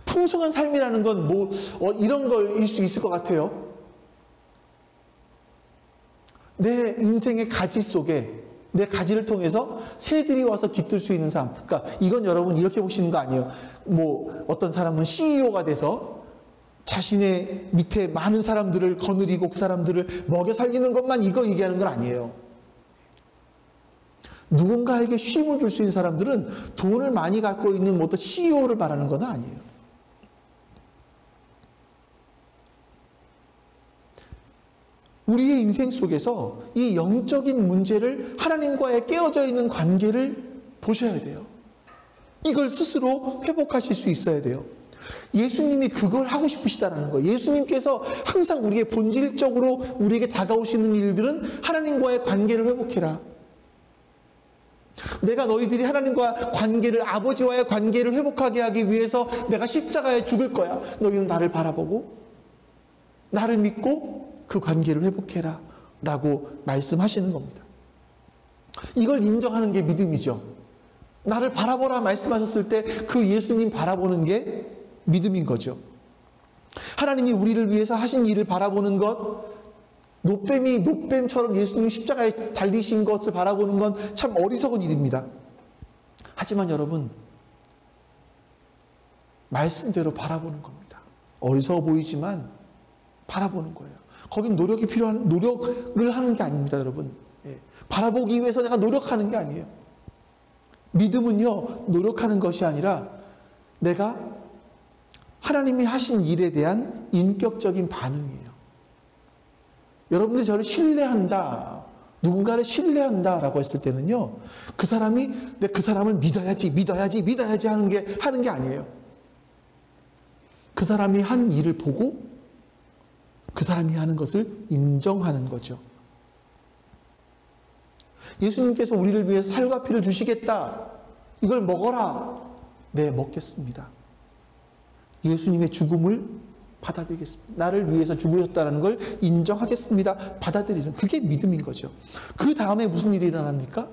풍성한 삶이라는 건 이런 거일 수 있을 것 같아요. 내 인생의 가지 속에, 내 가지를 통해서 새들이 와서 깃들 수 있는 삶. 그러니까 이건 여러분 이렇게 보시는 거 아니에요. 어떤 사람은 CEO가 돼서 자신의 밑에 많은 사람들을 거느리고 그 사람들을 먹여 살리는 것만 이거 얘기하는 건 아니에요. 누군가에게 쉼을 줄 수 있는 사람들은 돈을 많이 갖고 있는 어떤 CEO를 말하는 건 아니에요. 우리의 인생 속에서 이 영적인 문제를, 하나님과의 깨어져 있는 관계를 보셔야 돼요. 이걸 스스로 회복하실 수 있어야 돼요. 예수님이 그걸 하고 싶으시다는 거예요. 예수님께서 항상 우리의 본질적으로 우리에게 다가오시는 일들은 하나님과의 관계를 회복해라. 내가 너희들이 하나님과 관계를, 아버지와의 관계를 회복하게 하기 위해서 내가 십자가에 죽을 거야. 너희는 나를 바라보고 나를 믿고 그 관계를 회복해라 라고 말씀하시는 겁니다. 이걸 인정하는 게 믿음이죠. 나를 바라보라 말씀하셨을 때 그 예수님 바라보는 게 믿음인 거죠. 하나님이 우리를 위해서 하신 일을 바라보는 것, 노뱀처럼 예수님이 십자가에 달리신 것을 바라보는 건 참 어리석은 일입니다. 하지만 여러분, 말씀대로 바라보는 겁니다. 어리석어 보이지만 바라보는 거예요. 거긴 노력을 하는 게 아닙니다, 여러분. 바라보기 위해서 내가 노력하는 게 아니에요. 믿음은요, 노력하는 것이 아니라 내가 하나님이 하신 일에 대한 인격적인 반응이에요. 여러분들이 저를 신뢰한다, 누군가를 신뢰한다 라고 했을 때는요, 그 사람이 그 사람을 믿어야지 하는 게 아니에요. 그 사람이 한 일을 보고 그 사람이 하는 것을 인정하는 거죠. 예수님께서 우리를 위해서 살과 피를 주시겠다, 이걸 먹어라. 네, 먹겠습니다. 예수님의 죽음을 받아들이겠습니다. 나를 위해서 죽으셨다는 걸 인정하겠습니다. 받아들이는, 그게 믿음인 거죠. 그 다음에 무슨 일이 일어납니까?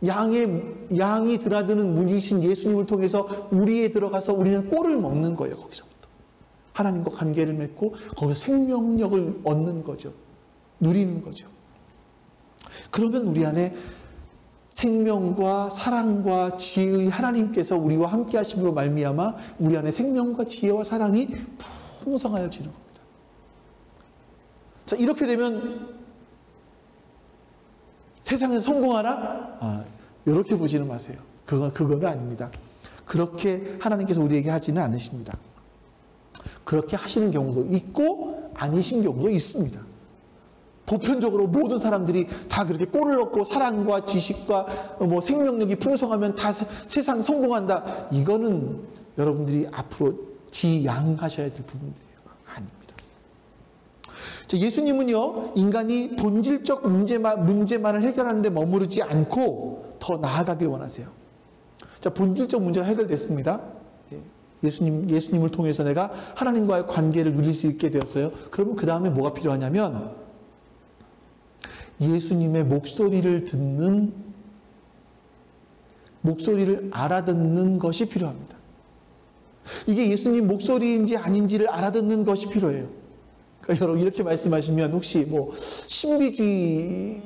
양이 드나드는 문이신 예수님을 통해서 우리에 들어가서 우리는 꼴을 먹는 거예요. 거기서부터 하나님과 관계를 맺고 거기서 생명력을 얻는 거죠. 누리는 거죠. 그러면 우리 안에 생명과 사랑과 지혜의 하나님께서 우리와 함께 하심으로 말미암아 우리 안에 생명과 지혜와 사랑이 풍성하여지는 겁니다. 자, 이렇게 되면 세상에서 성공하나? 이렇게 보지는 마세요. 그거는 아닙니다. 그렇게 하나님께서 우리에게 하지는 않으십니다. 그렇게 하시는 경우도 있고 아니신 경우도 있습니다. 보편적으로 모든 사람들이 다 그렇게 꼴을 얻고 사랑과 지식과 생명력이 풍성하면 다 세상 성공한다. 이거는 여러분들이 앞으로 지양하셔야 될 부분들이에요. 아닙니다. 자, 예수님은요, 인간이 본질적 문제만을 해결하는 데 머무르지 않고 더 나아가길 원하세요. 자, 본질적 문제가 해결됐습니다. 예수님을 통해서 내가 하나님과의 관계를 누릴 수 있게 되었어요. 그러면 그 다음에 뭐가 필요하냐면 예수님의 목소리를 알아듣는 것이 필요합니다. 이게 예수님 목소리인지 아닌지를 알아듣는 것이 필요해요. 그러니까 여러분 이렇게 말씀하시면 혹시 뭐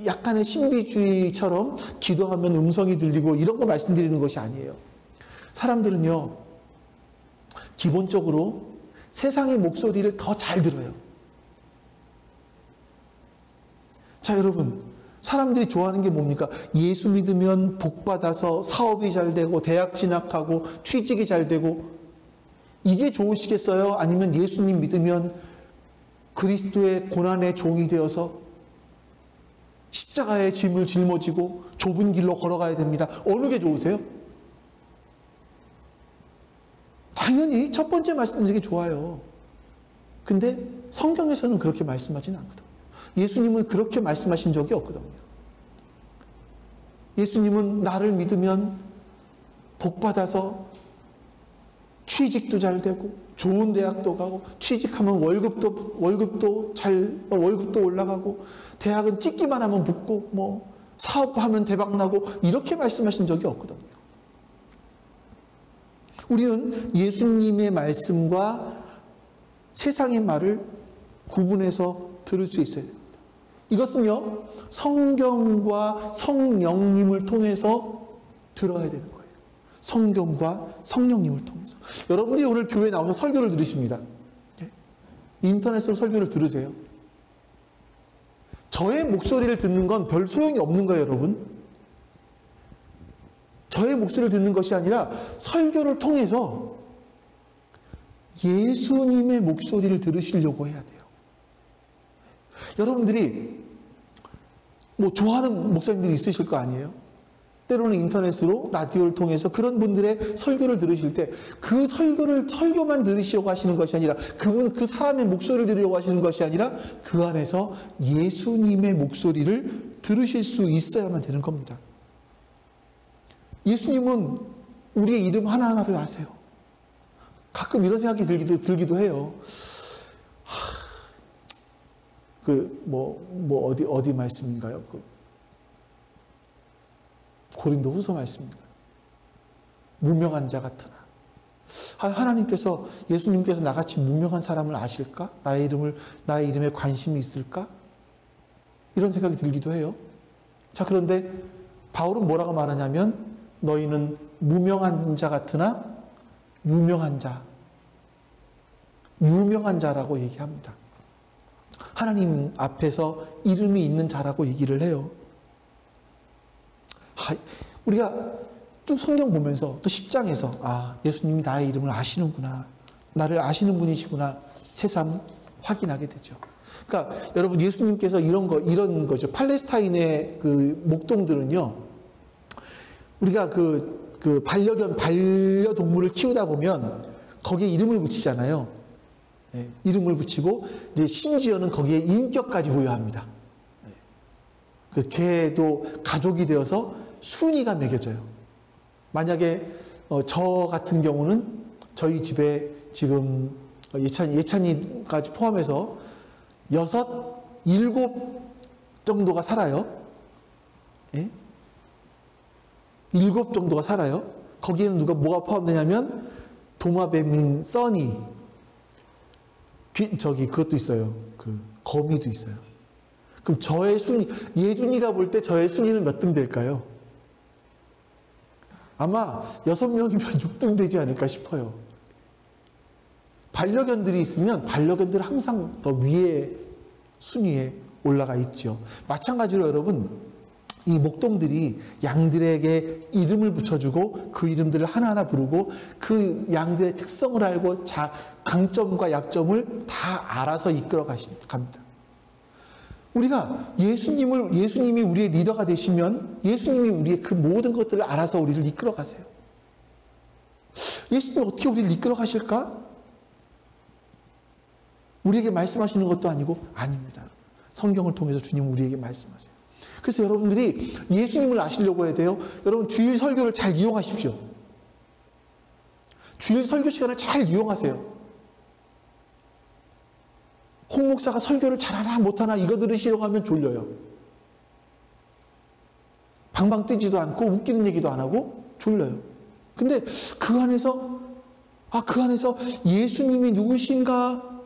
약간의 신비주의처럼 기도하면 음성이 들리고 이런 거 말씀드리는 것이 아니에요. 사람들은요, 기본적으로 세상의 목소리를 더 잘 들어요. 자, 여러분, 사람들이 좋아하는 게 뭡니까? 예수 믿으면 복 받아서 사업이 잘 되고 대학 진학하고 취직이 잘 되고, 이게 좋으시겠어요? 아니면 예수님 믿으면 그리스도의 고난의 종이 되어서 십자가의 짐을 짊어지고 좁은 길로 걸어가야 됩니다. 어느 게 좋으세요? 당연히 첫 번째 말씀드리는 게 좋아요. 근데 성경에서는 그렇게 말씀하지는 않거든요. 예수님은 그렇게 말씀하신 적이 없거든요. 예수님은 나를 믿으면 복 받아서 취직도 잘 되고 좋은 대학도 가고 취직하면 월급도 올라가고 대학은 찍기만 하면 붙고 뭐 사업하면 대박 나고 이렇게 말씀하신 적이 없거든요. 우리는 예수님의 말씀과 세상의 말을 구분해서 들을 수 있어야 됩니다. 이것은요, 성경과 성령님을 통해서 들어야 되는 거예요. 성경과 성령님을 통해서. 여러분들이 오늘 교회에 나와서 설교를 들으십니다. 인터넷으로 설교를 들으세요. 저의 목소리를 듣는 건 별 소용이 없는 거예요, 여러분. 저의 목소리를 듣는 것이 아니라 설교를 통해서 예수님의 목소리를 들으시려고 해야 돼요. 여러분들이 뭐 좋아하는 목사님들이 있으실 거 아니에요? 때로는 인터넷으로 라디오를 통해서 그런 분들의 설교를 들으실 때 그 설교만 들으시려고 하시는 것이 아니라 그 사람의 목소리를 들으려고 하시는 것이 아니라 그 안에서 예수님의 목소리를 들으실 수 있어야만 되는 겁니다. 예수님은 우리의 이름 하나하나를 아세요. 가끔 이런 생각이 들기도 해요. 어디 말씀인가요? 고린도 후서 말씀인가요? 무명한 자 같으나. 하나님께서, 예수님께서 나같이 무명한 사람을 아실까? 나의 이름에 관심이 있을까? 이런 생각이 들기도 해요. 자, 그런데 바울은 뭐라고 말하냐면, 너희는 무명한 자 같으나 유명한 자라고 얘기합니다. 하나님 앞에서 이름이 있는 자라고 얘기를 해요. 우리가 쭉 성경 보면서 또 10장에서 예수님이 나의 이름을 아시는구나, 나를 아시는 분이시구나 새삼 확인하게 되죠. 그러니까 여러분, 예수님께서 이런 거죠. 팔레스타인의 그 목동들은요, 우리가 반려동물을 키우다 보면 거기에 이름을 붙이잖아요. 네, 이름을 붙이고 이제 심지어는 거기에 인격까지 부여합니다. 네. 그 개도 가족이 되어서 순위가 매겨져요. 만약에 저 같은 경우는 저희 집에 지금 예찬이까지 포함해서 6, 7 정도가 살아요. 네? 7 정도가 살아요. 거기에는 뭐가 포함되냐면 도마뱀인 써니, 그것도 있어요. 거미도 있어요. 그럼 저의 순위, 예준이가 볼 때 저의 순위는 몇 등 될까요? 아마 6명이면 6등 되지 않을까 싶어요. 반려견들이 있으면 반려견들은 항상 더 위에 순위에 올라가 있죠. 마찬가지로 여러분, 이 목동들이 양들에게 이름을 붙여주고 그 이름들을 하나하나 부르고 그 양들의 특성을 알고 강점과 약점을 다 알아서 이끌어 갑니다. 우리가 예수님이 우리의 리더가 되시면 예수님이 우리의 그 모든 것들을 알아서 우리를 이끌어 가세요. 예수님이 어떻게 우리를 이끌어 가실까? 우리에게 말씀하시는 것도 아니고 아닙니다. 성경을 통해서 주님은 우리에게 말씀하세요. 그래서 여러분들이 예수님을 아시려고 해야 돼요. 여러분 주일 설교를 잘 이용하십시오. 주일 설교 시간을 잘 이용하세요. 홍 목사가 설교를 잘하나 못하나 이거 들으시려고 하면 졸려요. 방방 뜨지도 않고 웃기는 얘기도 안 하고 졸려요. 근데 그 안에서 예수님이 누구신가?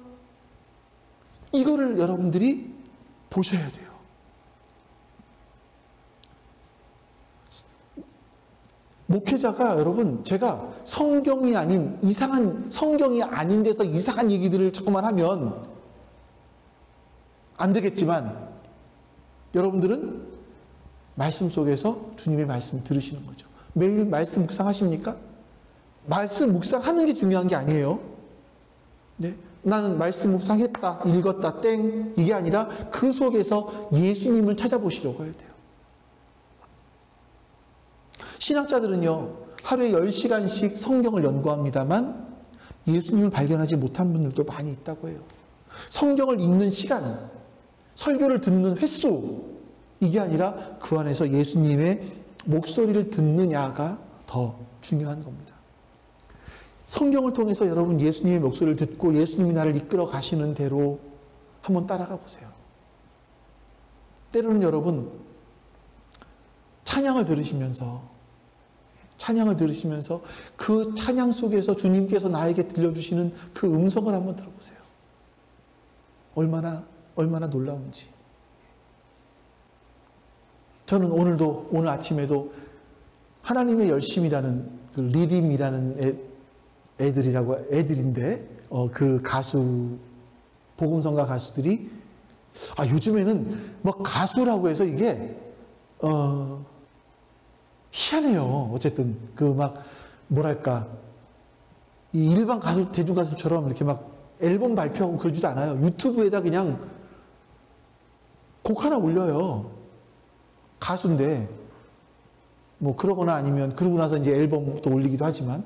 이거를 여러분들이 보셔야 돼요. 목회자가 여러분, 제가 성경이 아닌 성경이 아닌 데서 이상한 얘기들을 자꾸만 하면 안 되겠지만, 여러분들은 말씀 속에서 주님의 말씀을 들으시는 거죠. 매일 말씀 묵상하십니까? 말씀 묵상하는 게 중요한 게 아니에요. 네? 나는 말씀 묵상했다, 읽었다, 땡. 이게 아니라 그 속에서 예수님을 찾아보시려고 해야 돼요. 신학자들은요, 하루에 10시간씩 성경을 연구합니다만 예수님을 발견하지 못한 분들도 많이 있다고 해요. 성경을 읽는 시간, 설교를 듣는 횟수, 이게 아니라 그 안에서 예수님의 목소리를 듣느냐가 더 중요한 겁니다. 성경을 통해서 여러분 예수님의 목소리를 듣고 예수님이 나를 이끌어 가시는 대로 한번 따라가 보세요. 때로는 여러분 찬양을 들으시면서 그 찬양 속에서 주님께서 나에게 들려주시는 그 음성을 한번 들어보세요. 얼마나 놀라운지. 저는 오늘 아침에도 하나님의 열심이라는 그 리딤이라는 애들인데 그 가수 복음성가 가수들이 요즘에는 뭐 가수라고 해서 이게 희한해요. 어쨌든 그 막 뭐랄까 이 일반 가수 대중 가수처럼 이렇게 막 앨범 발표하고 그러지도 않아요. 유튜브에다 그냥 곡 하나 올려요. 가수인데 뭐 그러거나 아니면 그러고 나서 이제 앨범도 올리기도 하지만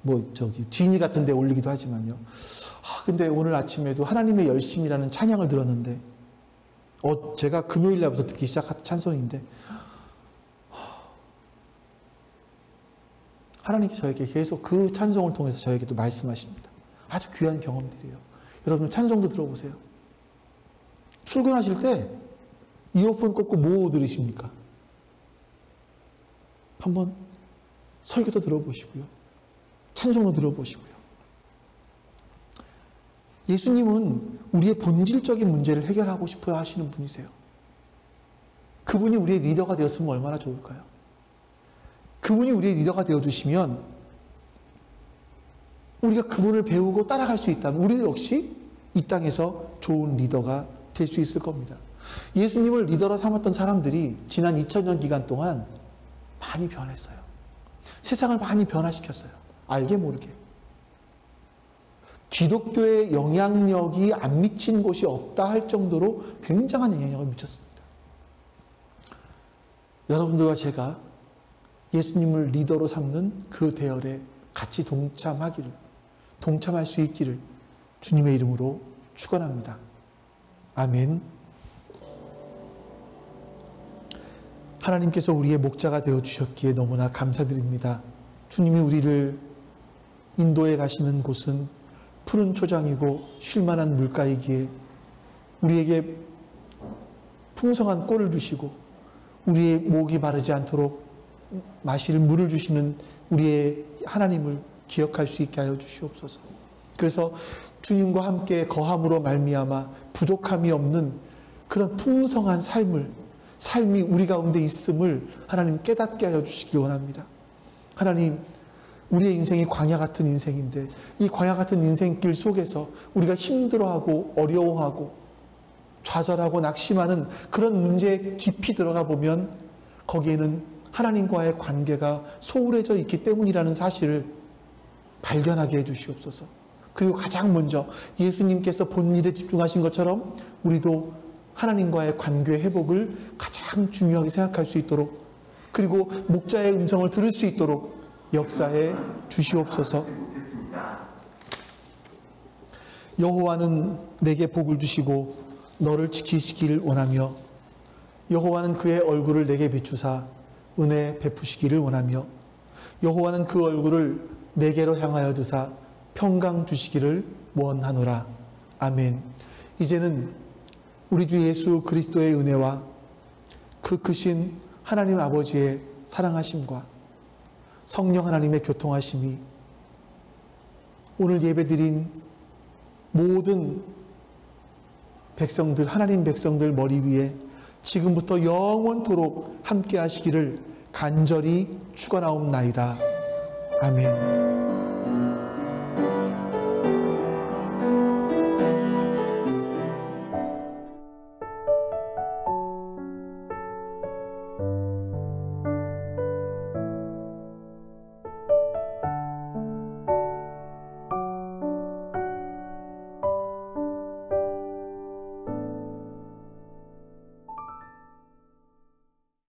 뭐 저기 지니 같은 데 올리기도 하지만요. 근데 오늘 아침에도 하나님의 열심이라는 찬양을 들었는데 제가 금요일 날부터 듣기 시작한 찬송인데 하나님께 저에게 계속 그 찬송을 통해서 저에게도 말씀하십니다. 아주 귀한 경험들이에요. 여러분 찬송도 들어보세요. 출근하실 때 이어폰 꽂고 뭐 들으십니까? 한번 설교도 들어보시고요. 찬송도 들어보시고요. 예수님은 우리의 본질적인 문제를 해결하고 싶어 하시는 분이세요. 그분이 우리의 리더가 되었으면 얼마나 좋을까요? 그분이 우리의 리더가 되어주시면 우리가 그분을 배우고 따라갈 수 있다면 우리 역시 이 땅에서 좋은 리더가 될 수 있을 겁니다. 예수님을 리더로 삼았던 사람들이 지난 2000년 기간 동안 많이 변했어요. 세상을 많이 변화시켰어요. 알게 모르게. 기독교의 영향력이 안 미친 곳이 없다 할 정도로 굉장한 영향력을 미쳤습니다. 여러분들과 제가 예수님을 리더로 삼는 그 대열에 같이 동참할 수 있기를 주님의 이름으로 축원합니다. 아멘. 하나님께서 우리의 목자가 되어주셨기에 너무나 감사드립니다. 주님이 우리를 인도에 가시는 곳은 푸른 초장이고 쉴만한 물가이기에 우리에게 풍성한 꼴을 주시고 우리의 목이 마르지 않도록 마실 물을 주시는 우리의 하나님을 기억할 수 있게 하여 주시옵소서. 그래서 주님과 함께 거함으로 말미암아 부족함이 없는 그런 풍성한 삶이 우리 가운데 있음을 하나님 깨닫게 하여 주시기 원합니다. 하나님, 우리의 인생이 광야 같은 인생인데 이 광야 같은 인생길 속에서 우리가 힘들어하고 어려워하고 좌절하고 낙심하는 그런 문제에 깊이 들어가 보면 거기에는 하나님과의 관계가 소홀해져 있기 때문이라는 사실을 발견하게 해주시옵소서. 그리고 가장 먼저 예수님께서 본 일에 집중하신 것처럼 우리도 하나님과의 관계 회복을 가장 중요하게 생각할 수 있도록 그리고 목자의 음성을 들을 수 있도록 역사해 주시옵소서. 여호와는 내게 복을 주시고 너를 지키시길 원하며 여호와는 그의 얼굴을 내게 비추사 은혜 베푸시기를 원하며 여호와는 그 얼굴을 내게로 향하여 드사 평강 주시기를 원하노라. 아멘. 이제는 우리 주 예수 그리스도의 은혜와 그 크신 하나님 아버지의 사랑하심과 성령 하나님의 교통하심이 오늘 예배드린 모든 백성들, 하나님 백성들 머리 위에 지금부터 영원토록 함께 하시기를 간절히 축원하옵나이다. 아멘.